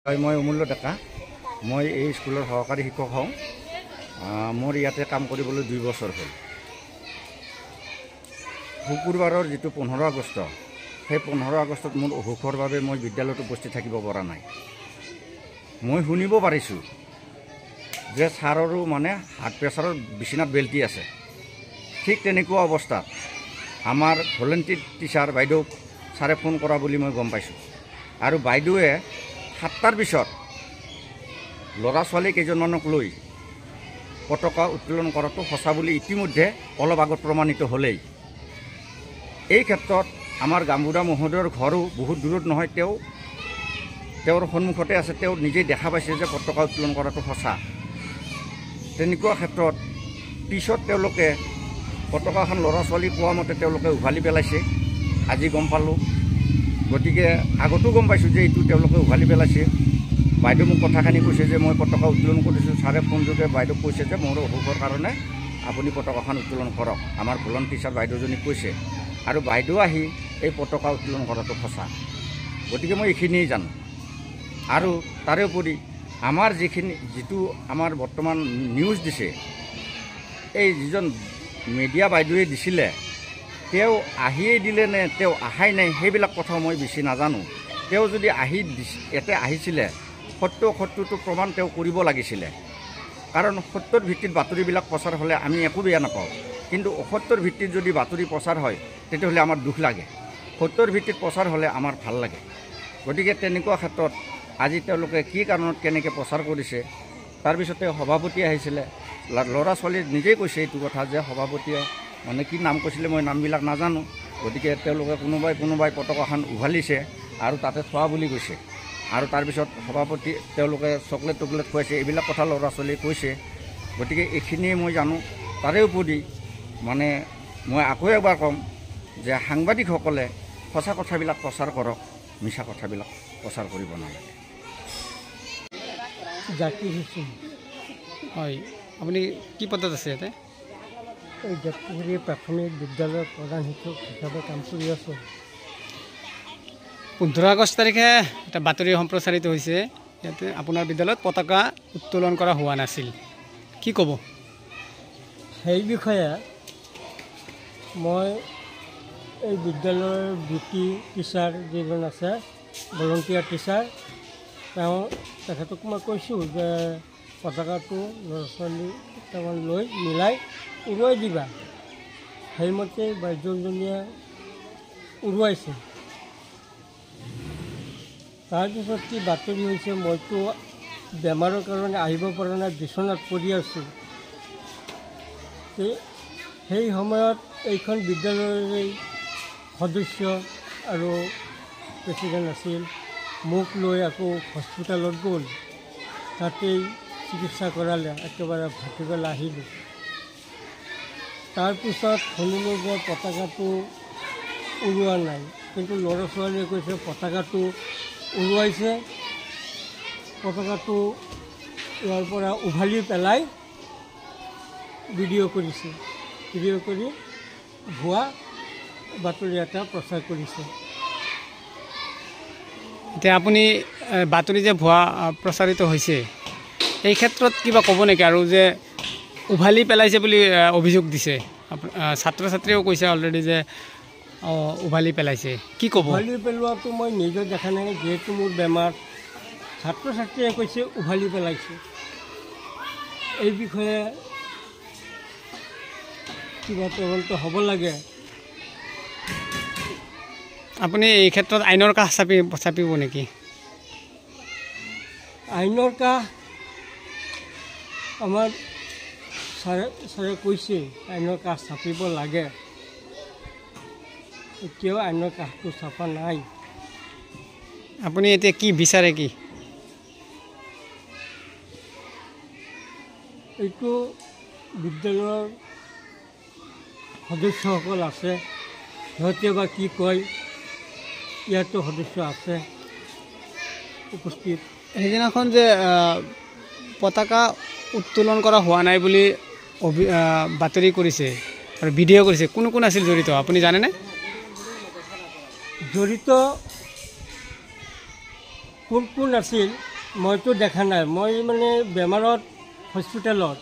মই অমূল্য ডেকা মই এই স্কুলৰ সহকাৰী শিক্ষক হওঁ মোৰ ইয়াতে কাম কৰিবলৈ 2 বছৰ হ'ল শুকুৰবাৰৰ যেটো 15 আগষ্ট সেই 15 আগষ্টত মোৰ অসুখৰ বাবে মই বিদ্যালয়ত উপস্থিত থাকিব পৰা নাই মই শুনিব পাৰিছো যে ছাৰৰো মানে হাৰ্ট প্ৰেছাৰৰ বিছনাত বেল্টি আছে ঠিক তেনেকুৱা অৱস্থাত আমাৰ ভলেণ্টিয়াৰ টিচাৰ বাইদেউ ছাৰে ফোন কৰা বুলি মই গম পাইছো আৰু বাইদেৱে 7টাৰ পিছত ল'ৰা ছোৱালী কেইজনমানক লৈ পতাকা উত্তোলন কৰাটো সঁচা বুলি ইতিমধ্যে অলপ আগত প্ৰমাণিত হ'লেই এই ক্ষেত্ৰত আমাৰ গামবুঢ়া মহোদয়ৰ ঘৰো বহুত দূৰত নহয় তেওঁৰ সন্মুখতে আছে তেওঁ নিজে দেখা পাইছে যে পতাকা উত্তোলন কৰাটো সঁচা তেনেকুৱা ক্ষেত্ৰত পিছত তেওঁলোকে পতাকাখন ল'ৰা ছোৱালী কোৱা মতে তেওঁলোকে উভালি পেলাইছে আজি গম পালোঁ গতিকে আগতো গম পাইছোঁ যে এইটো তেওঁলোকে উভালি পেলাইছে বাইদেউ মোক কথাখিনি কৈছে যে মই পতাকা উত্তোলন কৰিছোঁ ছাৰে ফোন যোগে বাইদেউ কৈছে যে মোৰ অসুখৰ কাৰণে আপুনি পতাকাখন উত্তোলন কৰক আমাৰ ভলেণ্টিয়াৰ টিচাৰ বাইদেউজনী কৈছে আৰু বাইদেউ আহি এই পতাকা উত্তোলন কৰাটো সঁচা গতিকে মই এইখিনিয়ে জানো আৰু তাৰে উপৰি আমাৰ যিটো আমাৰ বৰ্তমান নিউজ দিছে এই যিজন মিডিয়া বাইদেৱে দিছিলে তেওঁ আহিয়ে দিলে নে তেওঁ আহাই নাই সেইবিলাক কথা মই বেছি নাজানো তেওঁ যদি ইয়াতে আহিছিলে সত্যটো প্ৰমাণ তেওঁ কৰিব লাগিছিলে কাৰণ সত্যৰ ভিত্তিত বাতৰিবিলাক প্ৰচাৰ হ'লে আমি একো বেয়া নাপাওঁ কিন্তু অসত্যৰ ভিত্তিত যদি বাতৰি প্ৰচাৰ হয় তেতিয়াহ'লে আমাৰ দুখ লাগে সত্যৰ ভিত্তিত প্ৰচাৰ হ'লে আমাৰ ভাল লাগে গতিকে তেনেকুৱা ক্ষেত্ৰত আজি তেওঁলোকে কি কাৰণত কেনেকৈ প্ৰচাৰ কৰিছে তাৰপিছতে সভাপতি আহিছিলে ল'ৰা ছোৱালী নিজেই কৈছে এইটো কথা যে সভাপতিয়ে মানে কি নাম কৈছিলে মই নামবিলাক নাজানো গতিকে তেওঁলোকে কোনোবাই পতাকাখন উভালিছে আৰু তাতে থোৱা বুলি কৈছে আৰু তাৰপিছত সভাপতি তেওঁলোকে চকলেট খুৱাইছে এইবিলাক কথা ল'ৰা ছোৱালীয়ে কৈছে গতিকে এইখিনিয়ে মই জানো তাৰে উপৰি মানে মই আকৌ এবাৰ ক'ম যে সাংবাদিকসকলে সঁচা কথাবিলাক প্ৰচাৰ কৰক মিছা কথাবিলাক প্ৰচাৰ কৰিব নালাগে জাকিৰ হুছেইন হয় আপুনি কি পদত আছে ইয়াতে এই জাকিৰ প্ৰাথমিক বিদ্যালয়ৰ প্ৰধান শিক্ষক হিচাপে কাম কৰি আছোঁ 15 আগষ্ট তাৰিখে এটা বাতৰি সম্প্ৰচাৰিত হৈছে ইয়াতে আপোনাৰ বিদ্যালয়ত পতাকা উত্তোলন কৰা হোৱা নাছিল কি ক'ব সেই বিষয়ে মই এই বিদ্যালয়ৰ ডিউটি টিচাৰ যিজন আছে ভলেণ্টিয়াৰ টিচাৰ তেখেতক মই কৈছোঁ যে পতাকাটো ল'ৰা ছোৱালী কেইটামান লৈ মিলাই উৰুৱাই দিবা সেইমতে বাইদেউজনীয়ে উৰুৱাইছে তাৰপিছত কি বাতৰি হৈছে মইতো বেমাৰৰ কাৰণে আহিব পৰা নাই বিচনাত পৰি আছোঁ সেই সময়ত এইখন বিদ্যালয়ৰ সদস্য আৰু প্ৰেছিডেণ্ট আছিল মোক লৈ আকৌ হস্পিটেলত গ'ল তাতেই চিকিৎসা কৰালে একেবাৰে ভাটিবেলা আহিলোঁ তাৰপিছত শুনিলোঁ যে পতাকাটো উৰুৱা নাই কিন্তু ল'ৰা ছোৱালীয়ে কৈছে পতাকাটো উৰুৱাইছে পতাকাটো ইয়াৰ পৰা উভালি পেলাই ভিডিঅ' কৰিছে ভিডিঅ' কৰি ভুৱা বাতৰি এটা প্ৰচাৰ কৰিছে এতিয়া আপুনি বাতৰি যে ভুৱা প্ৰচাৰিত হৈছে এই ক্ষেত্ৰত কিবা ক'ব নেকি আৰু যে উভালি পেলাইছে বুলি অভিযোগ দিছে ছাত্ৰ ছাত্ৰীয়েও কৈছে অলৰেডি যে উভালি পেলাইছে কি ক'ব উভালি পেলোৱাটো মই নিজে দেখা নাই যিহেতু মোৰ বেমাৰ ছাত্ৰ ছাত্ৰীয়ে কৈছে উভালি পেলাইছে এই বিষয়ে কিবা তদন্ত হ'ব লাগে আপুনি এই ক্ষেত্ৰত আইনৰ কাষ চাপিব নেকি আইনৰ কাষ আমাৰ ছাৰে কৈছে আইনৰ কাষ চাপিব লাগে এতিয়াও আইনৰ কাষটো চাপা নাই আপুনি এতিয়া কি বিচাৰে কি এইটো বিদ্যালয়ৰ সদস্যসকল আছে সিহঁতে বা কি কয় ইয়াতো সদস্য আছে উপস্থিত সেইদিনাখন যে পতাকা উত্তোলন কৰা হোৱা নাই বুলি বাতৰি কৰিছে আৰু ভিডিঅ' কৰিছে কোন আছিল জড়িত আপুনি জানেনে জড়িত কোন আছিল মইতো দেখা নাই, মই মানে বেমাৰত হস্পিটেলত।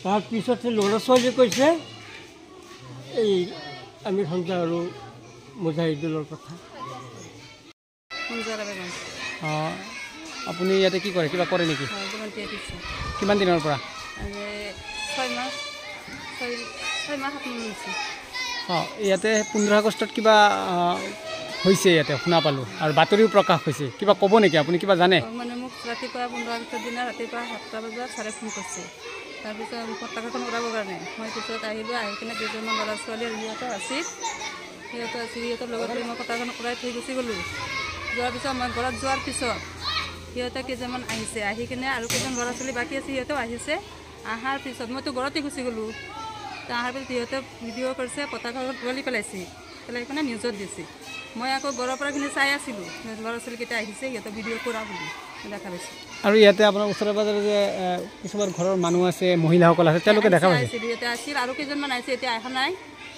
তাৰপিছত ল'ৰা ছোৱালীয়ে কৈছে এই আমিৰ হামজা আৰু মুজাহিদুলৰ কথা। অঁ, আপুনি ইয়াতে কি কৰে, কিবা কৰে নেকি? কিমান দিনৰ পৰা? অঁ, ইয়াতে 15 আগষ্টত কিবা হৈছে ইয়াতে শুনা পালোঁ, আৰু বাতৰিও প্ৰকাশ হৈছে, কিবা ক'ব নেকি আপুনি, কিবা জানে? মানে মোক ৰাতিপুৱা 15 আগষ্টৰ দিনা ৰাতিপুৱা 7টা বজাত ছাৰে ফোন কৰিছে। তাৰপিছত পতাকাখন উৰাবৰ কাৰণে মই পিছত আহিলোঁ, আহি কিনে কেইজনমান ল'ৰা ছোৱালী সিহঁতৰ আছিল, সিহঁতৰ লগত মই পতাকাখন উৰাই থৈ গুচি গ'লোঁ। যোৱাৰ পিছত মই ঘৰত যোৱাৰ পিছত সিহঁতে কেইজনমান আহিছে, আহি কিনে আৰু কেইজন ল'ৰা ছোৱালী বাকী আছে, সিহঁতেও আহিছে। অহাৰ পিছত মইতো ঘৰতে গুচি গ'লোঁ। অহাৰ পিছত সিহঁতে ভিডিঅ' কৰিছে, পতাকাখন উঘালি পেলাই কিনে নিউজত দিছে। মই আকৌ ঘৰৰ পৰা কিনে চাই আছিলোঁ, ল'ৰা ছোৱালীকেইটা আহিছে, সিহঁতে ভিডিঅ' কৰা বুলি দেখা পাইছোঁ। আৰু ইয়াতে আপোনাৰ ওচৰে পাজৰে যে কিছুমান ঘৰৰ মানুহ আছে, মহিলাসকল আছে, তেওঁলোকে দেখা পাইছে? সিহঁতে আছিল, আৰু কেইজনমান আহিছে, এতিয়া অহা নাই,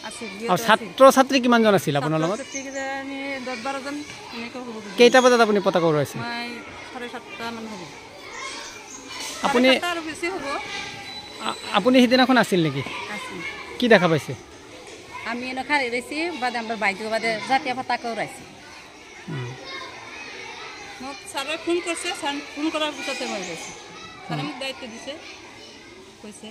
আছিল। আৰু ছাত্ৰ ছাত্ৰী কিমানজন আছিল আপোনাৰ লগত? 10-12জন এনেকৈ হ'ব। কেইটা বজাত আপুনি পতাকা উৰুৱাইছে? মই 7:30 মান হ'ব। আপুনি আৰু বেছি হ'ব। আপুনি সিদিনাখন আছিল নেকি? আছিল। কি দেখা পাইছে? আমি এনেকুৱা ৰৈছি বাদে আমাৰ বাইদেউ বাদে জাতীয় পতাকা উৰাইছে। মোক ছাৰে ফোন কৰিছে, ফোন কৰাৰ পিছতে মই গৈছোঁ। ছাৰে মোক দায়িত্ব দিছে, কৈছে।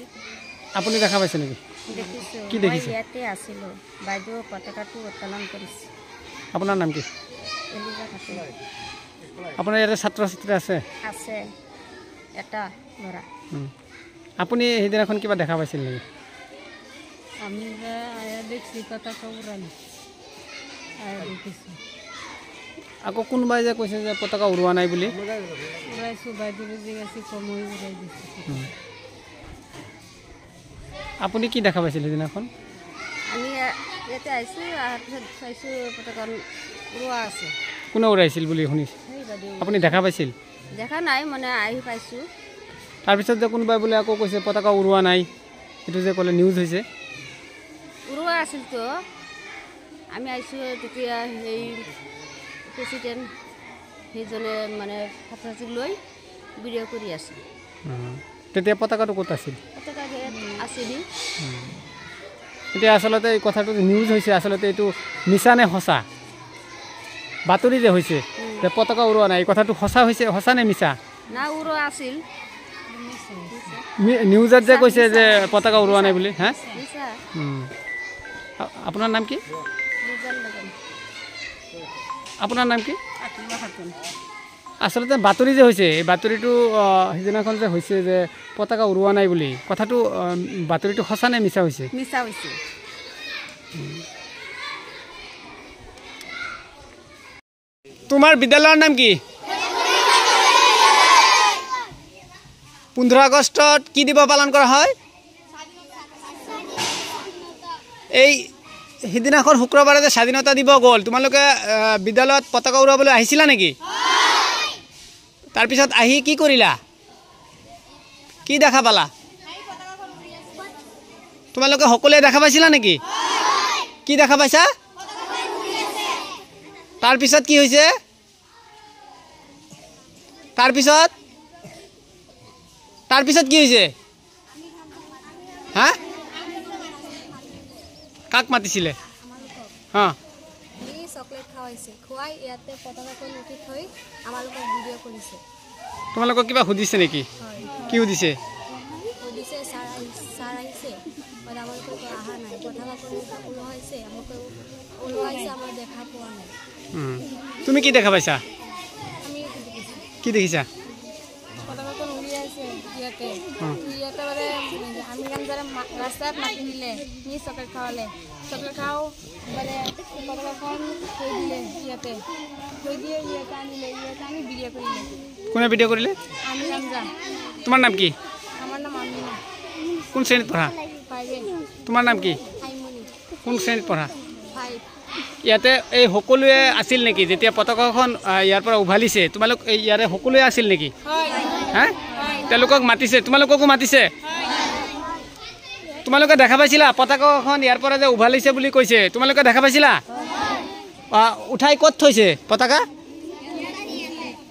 আপুনি দেখা পাইছে নেকি? দেখিছোঁ। কি দেখিছে? মই ইয়াতে আছিলোঁ, বাইদেউ পতাকাটো উত্তোলন কৰিছে। আপোনাৰ নাম কি? এলিজা খাতুন। আপোনাৰ ইয়াতে ছাত্ৰ ছাত্ৰী আছে? আছে এটা ল'ৰা। আপুনি সেইদিনাখন কিবা দেখা পাইছিল নেকি? আমি দেখছি পতাকা উৰালি দেখিছোঁ। আকৌ কোনোবাই যে কৈছে যে পতাকা উৰুৱা নাই বুলি? উৰাইছোঁ, বাইদেউ যে আছে কমৈ উৰাই দিছোঁ। আপুনি কি দেখা পাইছিল সেইদিনাখন? আমি ইয়াতে আহিছোঁ, অহাৰ পিছত চাইছোঁ পতাকা উৰুৱা আছে। কোনে উৰাইছিল বুলি শুনিছে? সেই বাইদেউ। আপুনি দেখা পাইছিল? দেখা নাই, মানে আহি পাইছোঁ। তাৰপিছত যে কোনোবাই বোলে আকৌ কৈছে পতাকা উৰুৱা নাই, এইটো যে ক'লে নিউজ হৈছে। উৰুৱা আছিলতো, আমি আহিছোঁ তেতিয়া সেই প্ৰেচিডেণ্ট সেইজনে মানে ছাত্ৰ ছাত্ৰীক লৈ ভিডিঅ' কৰি আছে। তেতিয়া পতাকাটো ক'ত আছিল? পতাকা আছিল। এতিয়া আচলতে এই কথাটো নিউজ হৈছে, আচলতে এইটো মিছা নে সঁচা? বাতৰি যে হৈছে যে পতাকা উৰুৱা নাই, এই কথাটো সঁচা হৈছে, সঁচা নে মিছা? না, উৰুৱা আছিল। নিউজত যে কৈছে যে পতাকা উৰুৱা নাই বুলি। হা, আপোনাৰ নাম কি? আপোনাৰ নাম কি? আচলতে বাতৰি যে হৈছে, এই বাতৰিটো সিদিনাখন যে হৈছে যে পতাকা উৰুৱা নাই বুলি, কথাটো বাতৰিটো সঁচা নে মিছা হৈছে? মিছা হৈছে। তোমাৰ বিদ্যালয়ৰ নাম কি? 15 আগষ্টত কি দিৱস পালন কৰা হয়? এই সিদিনাখন শুক্ৰবাৰে যে স্বাধীনতা দিৱস গ'ল, তোমালোকে বিদ্যালয়ত পতাকা উৰুৱাবলৈ আহিছিলা নেকি? তাৰপিছত আহি কি কৰিলা? কি দেখা পালা? তোমালোকে সকলোৱে দেখা পাইছিলা নেকি? কি দেখা পাইছা? তাৰপিছত কি হৈছে? তাৰপিছত কি হৈছে? হা, কাক মাতিছিলে? হা, চকলেট খাওয়াইছে, খুৱাই ইয়াতে পতাকাখন উঠি থৈ আমালোকক ভিডিঅ' কৰিছে। তোমালোকক কিবা সুধিছে নেকি? কি সুধিছে? সুধিছে ছাৰ আহিছে, আমালোকক অহা নাই, পতাকাখন ওলোৱাইছে, আমাৰ দেখা পোৱা নাই। তুমি কি দেখা পাইছা? আমি কি দেখিছা? পতাকাখন উলিয়াইছে ইয়াতে মানে আমি ৰাস্তাত মাতি দিলে, নি চকলেট খাওয়ালে, চকলেট খাওঁ মানে পতাকাখন থৈ দিলে, ইয়াতে থৈ দিয়ে, ইয়াতে আনিলে, ইয়াতে আনি ভিডিঅ' কৰিলে। কোনে ভিডিঅ' কৰিলে? আমি ৰামজা। তোমাৰ নাম কি? আমাৰ নাম আমিনা। কোন শ্ৰেণীত পঢ়া? 5 তোমাৰ নাম কি? আইমনি। কোন শ্ৰেণীত পঢ়া? 5। ইয়াতে এই সকলোৱে আছিল নেকি যেতিয়া পতাকাখন ইয়াৰ পৰা উভালিছে? তোমালোক ইয়াৰে সকলোৱে আছিল নেকি? হা, তেওঁলোকক মাতিছে, তোমালোককো মাতিছে? তোমালোকে দেখা পাইছিলা পতাকাখন ইয়াৰ পৰা যে উভালিছে বুলি কৈছে? তোমালোকে দেখা পাইছিলা? উঠাই ক'ত থৈছে পতাকা?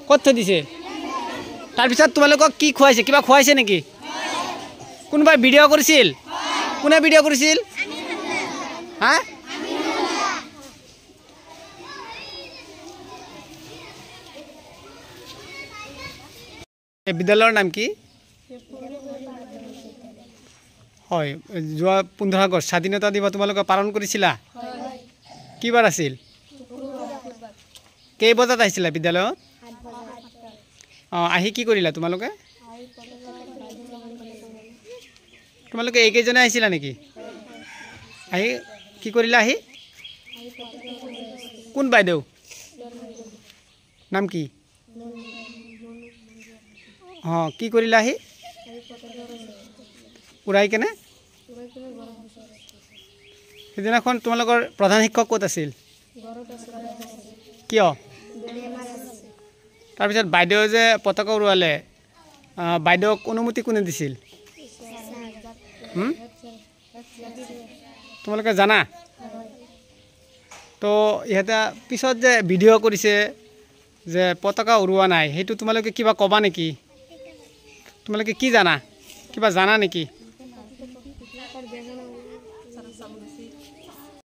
ক'ত থৈ দিছে তাৰপিছত তোমালোকক কি খুৱাইছে কিবা খুৱাইছে নেকি কোনোবাই ভিডিঅ' কৰিছিল কোনে ভিডিঅ' কৰিছিল হা এই বিদ্যালয়ৰ নাম কি হয় যোৱা 15 আগষ্ট স্বাধীনতা দিৱস তোমালোকে পালন কৰিছিলা কি বাৰ আছিল কেই বজাত আহিছিলা বিদ্যালয়ত আহি কি কৰিলা তোমালোকে এইকেইজনে আহিছিলা নেকি আহি কি কৰিলা আহি কোন বাইদেউ নাম কি কি কৰিলা আহি উৰাই কেনে সেইদিনাখন তোমালোকৰ প্ৰধান শিক্ষক ক'ত আছিল কিয় তাৰপিছত বাইদেউ যে পতাকা উৰুৱালে বাইদেউক অনুমতি কোনে দিছিল তোমালোকে জানা তো ইহঁতে পিছত যে ভিডিঅ' কৰিছে যে পতাকা উৰুৱা নাই সেইটো তোমালোকে কিবা ক'বা নেকি তোমালোকে কি জানা কিবা জানা নেকি